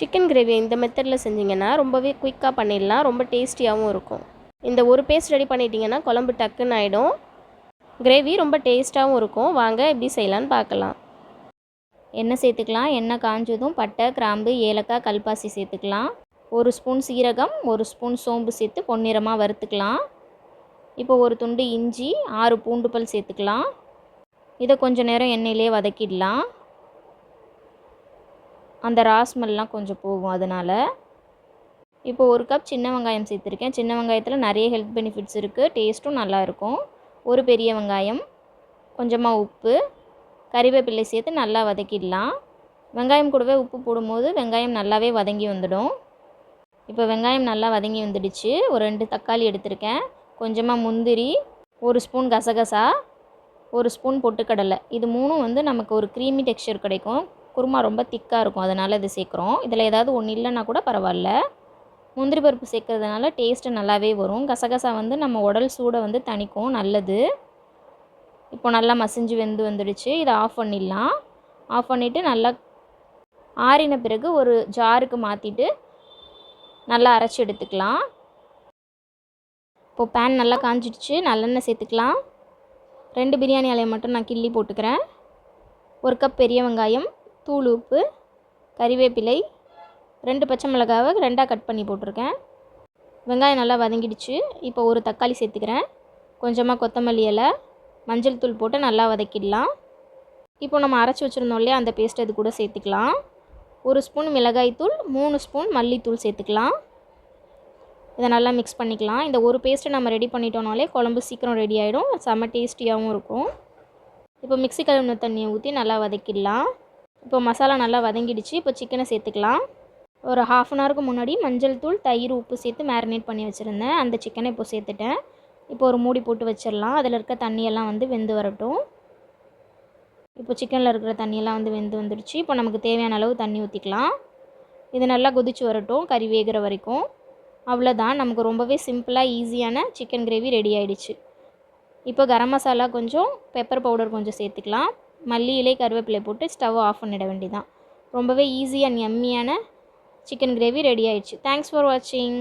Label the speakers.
Speaker 1: Chicken gravy இந்த மெத்தடில் செஞ்சிங்கன்னா ரொம்பவே குயிக்காக பண்ணிடலாம், ரொம்ப டேஸ்டியாகவும் இருக்கும். இந்த ஒரு பேஸ்ட் ரெடி பண்ணிட்டீங்கன்னா குழம்பு டக்குன்னு ஆகிடும், கிரேவி ரொம்ப டேஸ்ட்டாகவும் இருக்கும். வாங்க எப்படி செய்யலான்னு பார்க்கலாம்.
Speaker 2: எண்ணெய் சேர்த்துக்கலாம். எண்ணெய் காஞ்சதும் பட்டை, கிராம்பு, ஏலக்காய், கல்பாசி சேர்த்துக்கலாம். 1 ஸ்பூன் சீரகம், 1 ஸ்பூன் சோம்பு சேர்த்து பொன்னிறமாக வறுத்துக்கலாம். இப்போ ஒரு துண்டு இஞ்சி, 6 பூண்டு பல் சேர்த்துக்கலாம். இதை கொஞ்சம் நேரம் எண்ணெயிலே வதக்கிடலாம். அந்த ராஸ்மெல்லாம் கொஞ்சம் போகும் அதனால். இப்போ 1 கப் சின்ன வெங்காயம் சேர்த்துருக்கேன். சின்ன வெங்காயத்தில் நிறைய ஹெல்த் பெனிஃபிட்ஸ் இருக்குது, டேஸ்ட்டும் நல்லாயிருக்கும். ஒரு பெரிய வெங்காயம், கொஞ்சமாக உப்பு, கறிவேப்பிலை சேர்த்து நல்லா வதக்கிடலாம். வெங்காயம் கூடவே உப்பு போடும்போது வெங்காயம் நல்லாவே வதங்கி வந்துடும். இப்போ வெங்காயம் நல்லா வதங்கி வந்துடுச்சு. ஒரு 2 தக்காளி எடுத்திருக்கேன். கொஞ்சமாக முந்திரி, 1 ஸ்பூன் கசகசா, 1 ஸ்பூன் பொட்டுக்கடலை. இது மூணும் நமக்கு ஒரு க்ரீமி டெக்ஸ்சர் கிடைக்கும். குருமா ரொம்ப திக்காக இருக்கும், அதனால் இது சேர்க்குறோம். இதில் ஏதாவது ஒன்று இல்லைன்னா கூட பரவாயில்ல. முந்திரி பருப்பு சேர்க்கறதுனால டேஸ்ட்டு நல்லாவே வரும். கசகசா நம்ம உடல் சூடை தணிக்கும், நல்லது. இப்போ நல்லா மசிஞ்சு வெந்து வந்துடுச்சு. இதை ஆஃப் பண்ணிடலாம். ஆஃப் பண்ணிவிட்டு நல்லா ஆறின பிறகு ஒரு ஜாருக்கு மாற்றிட்டு நல்லா அரைச்சி எடுத்துக்கலாம். இப்போது பேன் நல்லா காஞ்சிடுச்சு. நல்லெண்ணெய் சேர்த்துக்கலாம். 2 பிரியாணி இலையை மட்டும் நான் கிள்ளி போட்டுக்கிறேன். 1 கப் பெரிய வெங்காயம், தூள் உப்பு, கறிவேப்பிலை, 2 பச்சை மிளகாவை 2ஆக கட் பண்ணி போட்டிருக்கேன். வெங்காயம் நல்லா வதங்கிடுச்சு. இப்போ ஒரு தக்காளி சேர்த்துக்கிறேன். கொஞ்சமாக கொத்தமல்லி இலை, மஞ்சள் தூள் போட்டு நல்லா வதக்கிடலாம். இப்போ நம்ம அரைச்சி வச்சுருந்தோம் இல்லையா, அந்த பேஸ்ட் அது கூட சேர்த்துக்கலாம். 1 ஸ்பூன் மிளகாய்த்தூள், 3 ஸ்பூன் மல்லித்தூள் சேர்த்துக்கலாம். இதை நல்லா மிக்ஸ் பண்ணிக்கலாம். இந்த ஒரு பேஸ்ட்டை நம்ம ரெடி பண்ணிட்டோம்னாலே குழம்பு சீக்கிரம் ரெடி ஆகிடும், செம்ம டேஸ்டியாகவும் இருக்கும். இப்போ மிக்ஸி கழுவின தண்ணியை ஊற்றி நல்லா வதக்கிடலாம். இப்போ மசாலா நல்லா வதங்கிடுச்சு. இப்போ சிக்கனை சேர்த்துக்கலாம். ஒரு 1/2 அன் ஹவருக்கு முன்னாடி மஞ்சள் தூள், தயிர், உப்பு சேர்த்து மேரினேட் பண்ணி வச்சுருந்தேன். அந்த சிக்கனை இப்போ சேர்த்துட்டேன். இப்போ ஒரு மூடி போட்டு வச்சிடலாம். அதில் இருக்க தண்ணியெல்லாம் வெந்து வரட்டும். இப்போ சிக்கனில் இருக்கிற தண்ணியெல்லாம் வெந்து வந்துடுச்சு. இப்போ நமக்கு தேவையான அளவு தண்ணி ஊற்றிக்கலாம். இது நல்லா கொதிச்சு வரட்டும், கறி வேகிற வரைக்கும். அவ்வளோதான், நமக்கு ரொம்பவே சிம்பிளாக ஈஸியான சிக்கன் கிரேவி ரெடி ஆகிடுச்சு. இப்போ கரம் மசாலா கொஞ்சம், பெப்பர் பவுடர் கொஞ்சம் சேர்த்துக்கலாம். மல்லி இலை, கருவேப்பிலை போட்டு ஸ்டவ் ஆஃப் பண்ணிட வேண்டியதான். ரொம்பவே ஈஸி அண்ட் யம்மியான சிக்கன் கிரேவி ரெடி ஆகிடுச்சு. தேங்க்ஸ் ஃபார் வாட்சிங்.